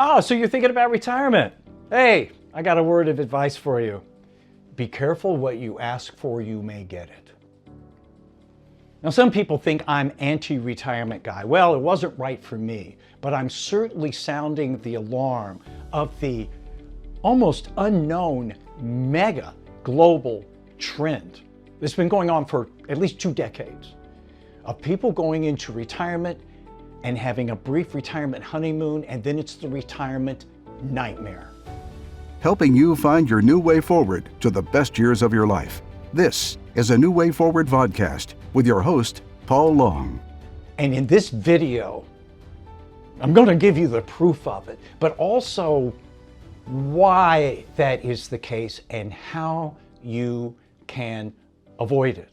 Oh, so you're thinking about retirement. Hey, I got a word of advice for you. Be careful what you ask for, you may get it. Now, some people think I'm anti-retirement guy. Well, it wasn't right for me, but I'm certainly sounding the alarm of the almost unknown mega global trend that's been going on for at least 2 decades of people going into retirement and having a brief retirement honeymoon, and then it's the retirement nightmare. Helping you find your new way forward to the best years of your life. This is a New Way Forward vodcast with your host, Paul Long. And in this video, I'm going to give you the proof of it, but also why that is the case and how you can avoid it.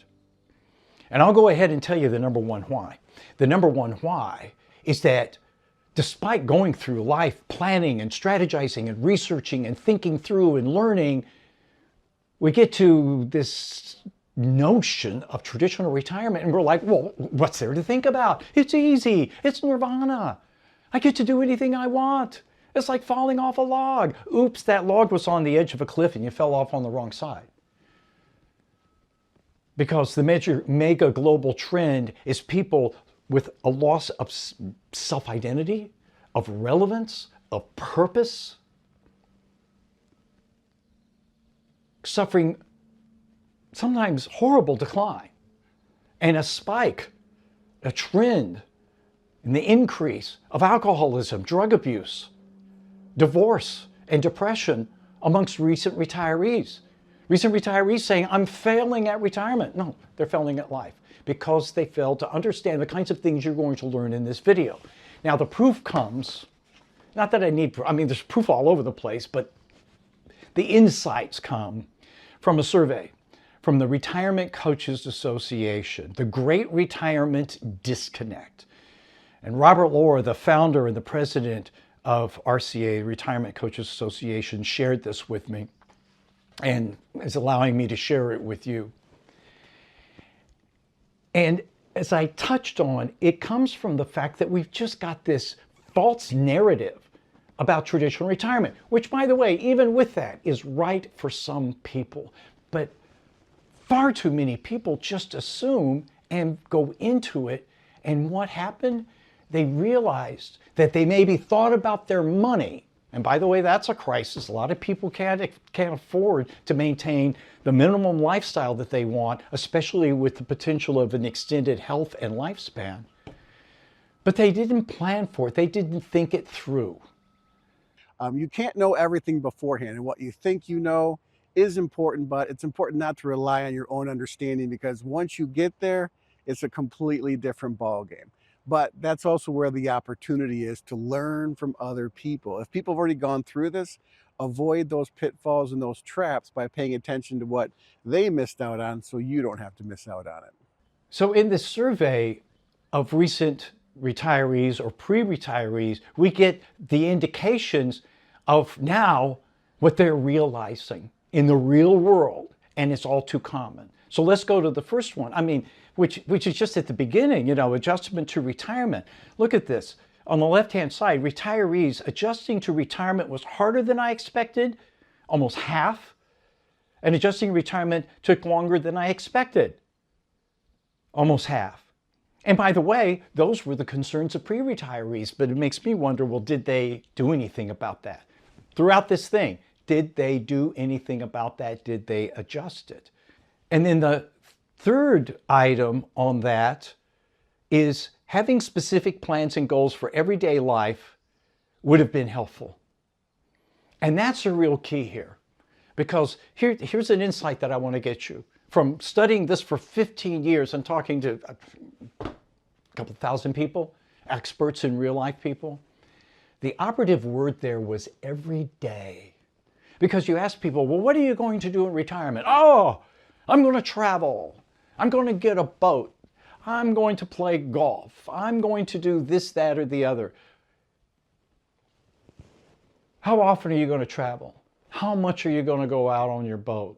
And I'll go ahead and tell you the number one why. The number one why is that despite going through life planning and strategizing and researching and thinking through and learning, we get to this notion of traditional retirement and we're like, well, what's there to think about? It's easy. It's nirvana. I get to do anything I want. It's like falling off a log. Oops, that log was on the edge of a cliff and you fell off on the wrong side. Because the mega global trend is people with a loss of self-identity, of relevance, of purpose, suffering sometimes horrible decline, and a spike, a trend in the increase of alcoholism, drug abuse, divorce, and depression amongst recent retirees. Recent retirees saying, I'm failing at retirement. No, they're failing at life because they failed to understand the kinds of things you're going to learn in this video. Now, the proof comes, not that I need proof, I mean, there's proof all over the place, but the insights come from a survey from the Retirement Coaches Association, the Great Retirement Disconnect. And Robert Lohr, the founder and the president of RCA, Retirement Coaches Association, shared this with me and is allowing me to share it with you. And as I touched on, it comes from the fact that we've just got this false narrative about traditional retirement, which, by the way, even with that, is right for some people. But far too many people just assume and go into it. And what happened? They realized that they maybe thought about their money. And by the way, that's a crisis. A lot of people can't afford to maintain the minimum lifestyle that they want, especially with the potential of an extended health and lifespan. But they didn't plan for it. They didn't think it through. You can't know everything beforehand, and what you think you know is important, but it's important not to rely on your own understanding, because once you get there, it's a completely different ballgame. But that's also where the opportunity is to learn from other people. If people have already gone through this, avoid those pitfalls and those traps by paying attention to what they missed out on so you don't have to miss out on it. So in this survey of recent retirees or pre-retirees, we get the indications of now what they're realizing in the real world, and it's all too common. So let's go to the first one. I mean, which is just at the beginning, adjustment to retirement. Look at this. On the left-hand side, retirees adjusting to retirement was harder than I expected, almost half. And adjusting retirement took longer than I expected, almost half. And by the way, those were the concerns of pre-retirees, but it makes me wonder, well, did they do anything about that? Throughout this thing, did they do anything about that? Did they adjust it? And then the third item on that is having specific plans and goals for everyday life would have been helpful. And that's a real key here, because here's an insight that I want to get you. From studying this for 15 years and talking to a couple thousand people, experts in real life people, the operative word there was every day. Because you ask people, well, what are you going to do in retirement? Oh, I'm going to travel. I'm going to get a boat. I'm going to play golf. I'm going to do this, that, or the other. How often are you going to travel? How much are you going to go out on your boat?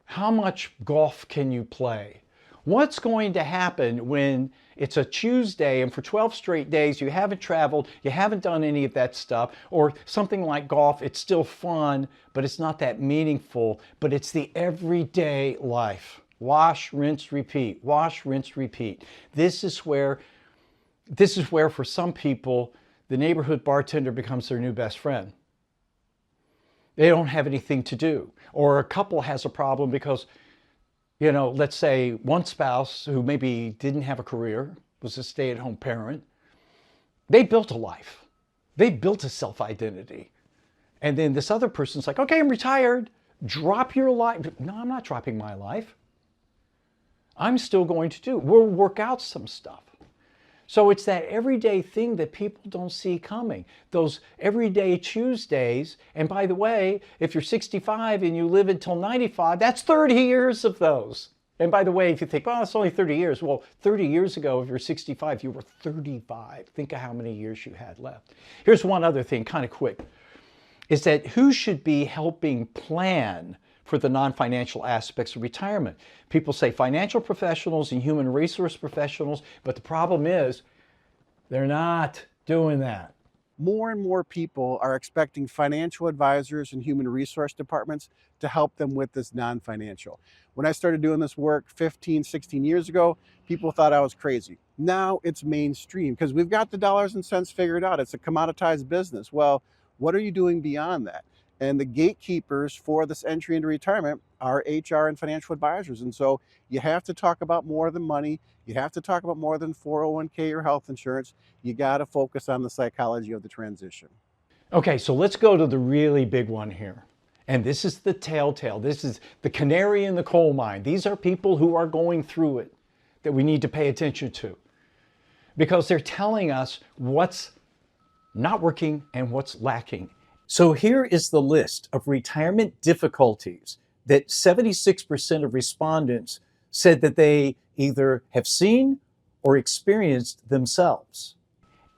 How much golf can you play? What's going to happen when it's a Tuesday and for 12 straight days you haven't traveled, you haven't done any of that stuff, or something like golf, it's still fun, but it's not that meaningful, but it's the everyday life. Wash, rinse, repeat. Wash, rinse, repeat. This is where for some people, the neighborhood bartender becomes their new best friend. They don't have anything to do. Or a couple has a problem because, let's say one spouse who maybe didn't have a career, was a stay-at-home parent, they built a life. They built a self-identity. And then this other person's like, okay, I'm retired. Drop your life. No, I'm not dropping my life. I'm still going to we'll work out some stuff. So it's that everyday thing that people don't see coming. Those everyday Tuesdays. And by the way, if you're 65 and you live until 95, that's 30 years of those. And by the way, if you think, well, it's only 30 years. Well, 30 years ago, if you're 65, you were 35. Think of how many years you had left. Here's one other thing, kind of quick, is that who should be helping plan for the non-financial aspects of retirement? People say financial professionals and human resource professionals, but the problem is they're not doing that. More and more people are expecting financial advisors and human resource departments to help them with this non-financial. When I started doing this work 15, 16 years ago, people thought I was crazy. Now it's mainstream because we've got the dollars and cents figured out. It's a commoditized business. Well, what are you doing beyond that? And the gatekeepers for this entry into retirement are HR and financial advisors. And so you have to talk about more than money. You have to talk about more than 401k or health insurance. You got to focus on the psychology of the transition. Okay, so let's go to the really big one here. And this is the telltale. This is the canary in the coal mine. These are people who are going through it that we need to pay attention to because they're telling us what's not working and what's lacking. So here is the list of retirement difficulties that 76% of respondents said that they either have seen or experienced themselves.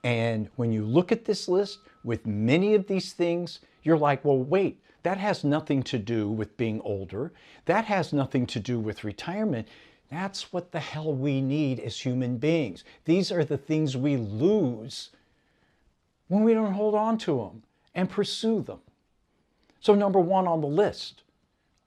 And when you look at this list with many of these things, you're like, well, wait, that has nothing to do with being older. That has nothing to do with retirement. That's what the hell we need as human beings. These are the things we lose when we don't hold on to them and pursue them. So number one on the list,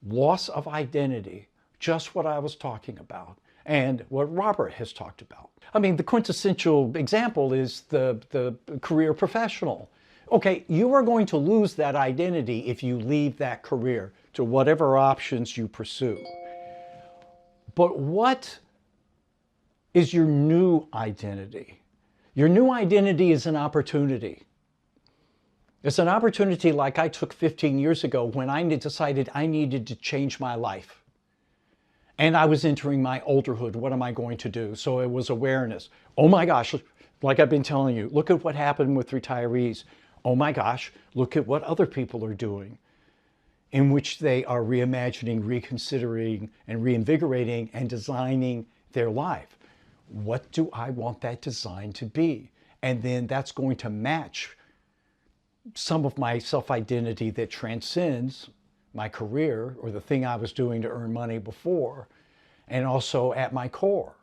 loss of identity, just what I was talking about and what Robert has talked about. I mean, the quintessential example is the career professional. Okay, you are going to lose that identity if you leave that career to whatever options you pursue. But what is your new identity? Your new identity is an opportunity. It's an opportunity like I took 15 years ago when I decided I needed to change my life. And I was entering my olderhood. What am I going to do? So it was awareness. Oh my gosh, like I've been telling you, look at what happened with retirees. Oh my gosh, look at what other people are doing, in which they are reimagining, reconsidering, and reinvigorating and designing their life. What do I want that design to be? And then that's going to match some of my self-identity that transcends my career or the thing I was doing to earn money before, and also at my core.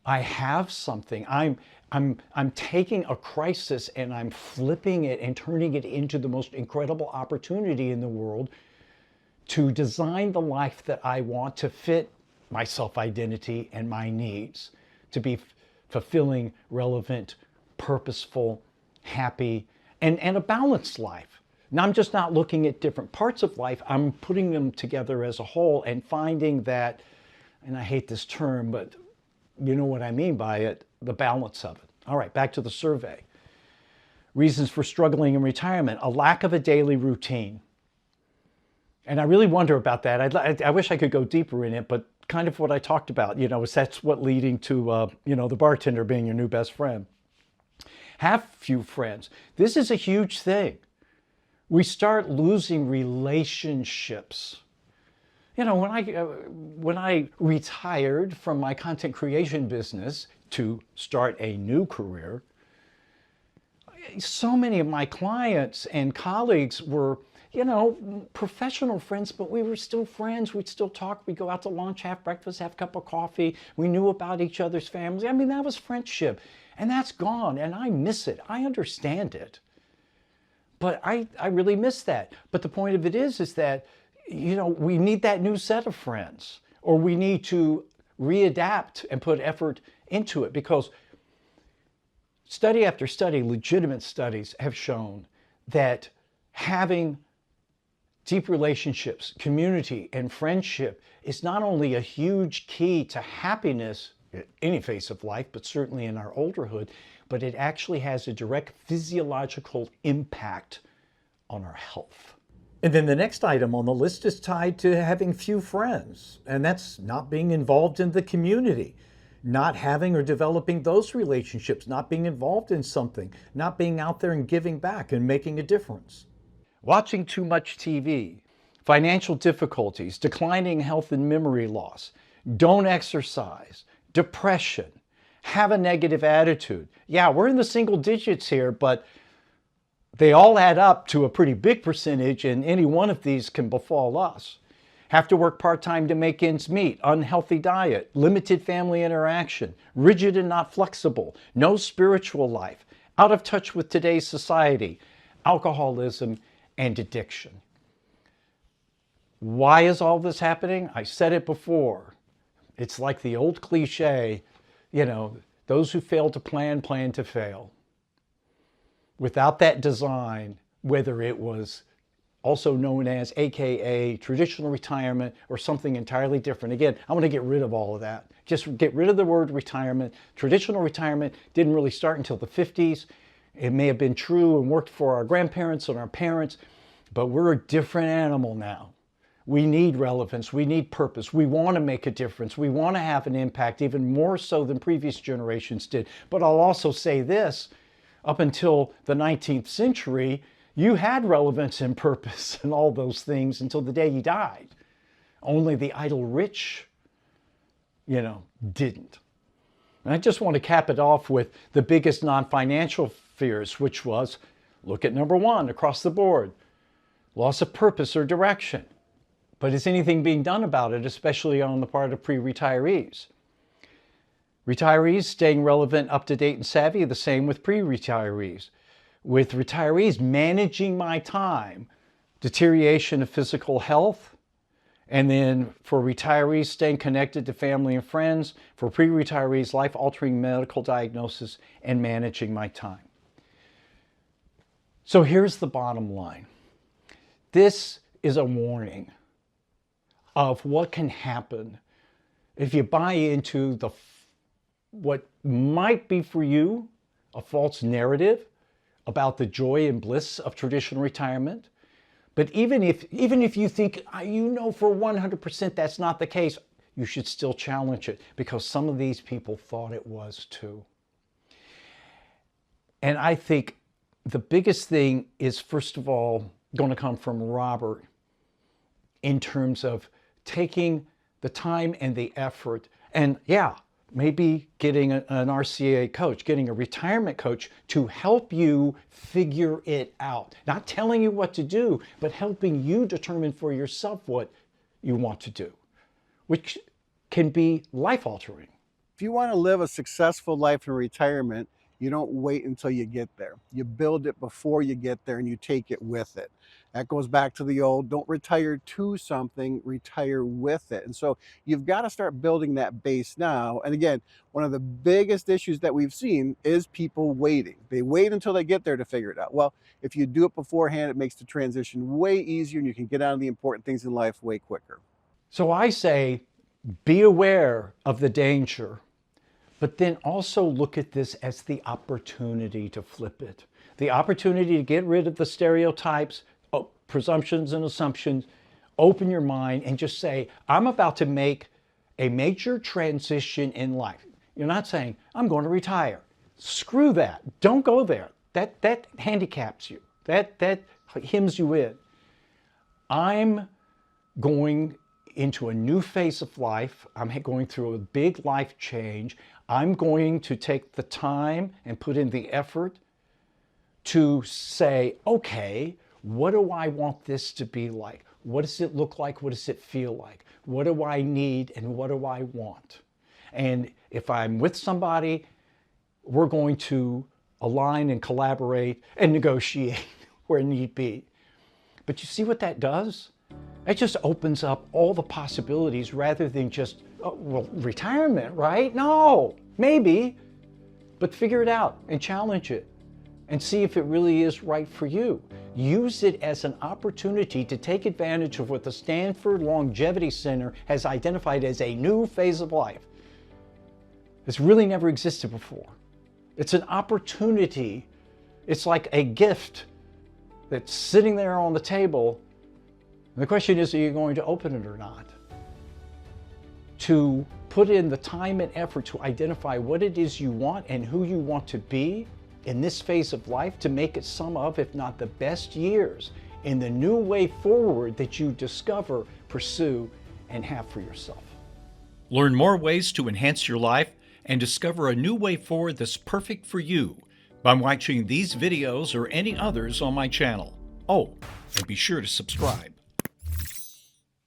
I have something. I'm taking a crisis and I'm flipping it and turning it into the most incredible opportunity in the world to design the life that I want to fit my self-identity and my needs, to be fulfilling, relevant, purposeful, happy, and a balanced life. Now, I'm just not looking at different parts of life. I'm putting them together as a whole and finding that, and I hate this term, but you know what I mean by it, the balance of it. All right, back to the survey. Reasons for struggling in retirement: a lack of a daily routine. And I really wonder about that. I wish I could go deeper in it, but kind of what I talked about, is that's what leading to, the bartender being your new best friend. Have few friends. This is a huge thing. We start losing relationships. When I retired from my content creation business to start a new career, so many of my clients and colleagues were, professional friends, but we were still friends. We'd still talk. We'd go out to lunch, have breakfast, have a cup of coffee. We knew about each other's families. I mean, that was friendship. And that's gone, and I miss it. I understand it. But I really miss that. But the point of it is that, we need that new set of friends, or we need to readapt and put effort into it, because study after study, legitimate studies have shown that having deep relationships, community, and friendship is not only a huge key to happiness in any phase of life, but certainly in our olderhood, but it actually has a direct physiological impact on our health. And then the next item on the list is tied to having few friends, and that's not being involved in the community, not having or developing those relationships, not being involved in something, not being out there and giving back and making a difference. Watching too much TV, financial difficulties, declining health and memory loss, don't exercise, depression, have a negative attitude. Yeah, we're in the single digits here, but they all add up to a pretty big percentage, and any one of these can befall us. Have to work part-time to make ends meet, unhealthy diet, limited family interaction, rigid and not flexible, no spiritual life, out of touch with today's society, alcoholism, and addiction. Why is all this happening? I said it before. It's like the old cliche, those who fail to plan to fail. Without that design, whether it was also known as AKA traditional retirement or something entirely different. Again, I want to get rid of all of that. Just get rid of the word retirement. Traditional retirement didn't really start until the 50s. It may have been true and worked for our grandparents and our parents, but we're a different animal now. We need relevance. We need purpose. We want to make a difference. We want to have an impact, even more so than previous generations did. But I'll also say this, up until the 19th century, you had relevance and purpose and all those things until the day you died. Only the idle rich, didn't. And I just want to cap it off with the biggest non-financial fears, which was, look at number one across the board, loss of purpose or direction. But is anything being done about it, especially on the part of pre-retirees? Retirees staying relevant, up to date, and savvy, the same with pre-retirees. With retirees, managing my time, deterioration of physical health, and then for retirees, staying connected to family and friends. For pre-retirees, life-altering medical diagnosis and managing my time. So here's the bottom line. This is a warning of what can happen if you buy into what might be for you a false narrative about the joy and bliss of traditional retirement. But even if you think for 100% that's not the case, you should still challenge it, because some of these people thought it was too. And I think the biggest thing is, first of all, going to come from Robert in terms of taking the time and the effort, and maybe getting an RCA coach, getting a retirement coach to help you figure it out. Not telling you what to do, but helping you determine for yourself what you want to do, which can be life-altering. If you want to live a successful life in retirement, you don't wait until you get there. You build it before you get there, and you take it with it. That goes back to the old, don't retire to something, retire with it. And so you've got to start building that base now. And again, one of the biggest issues that we've seen is people waiting. They wait until they get there to figure it out. Well, if you do it beforehand, it makes the transition way easier, and you can get on to the important things in life way quicker. So I say, be aware of the danger, but then also look at this as the opportunity to flip it. The opportunity to get rid of the stereotypes, presumptions and assumptions, open your mind and just say, I'm about to make a major transition in life. You're not saying, I'm going to retire. Screw that. Don't go there. That handicaps you. That hems you in. I'm going into a new phase of life. I'm going through a big life change. I'm going to take the time and put in the effort to say, okay, What do I want this to be like? What does it look like? What does it feel like? What do I need and what do I want? And if I'm with somebody, we're going to align and collaborate and negotiate where need be. But you see what that does? It just opens up all the possibilities rather than just, oh, well, retirement, right? No, maybe, but figure it out and challenge it and see if it really is right for you. Use it as an opportunity to take advantage of what the Stanford Longevity Center has identified as a new phase of life. It's really never existed before. It's an opportunity. It's like a gift that's sitting there on the table. And the question is, are you going to open it or not? To put in the time and effort to identify what it is you want and who you want to be in this phase of life, to make it some of, if not the best years in the new way forward that you discover, pursue, and have for yourself. Learn more ways to enhance your life and discover a new way forward that's perfect for you by watching these videos or any others on my channel. Oh, and be sure to subscribe.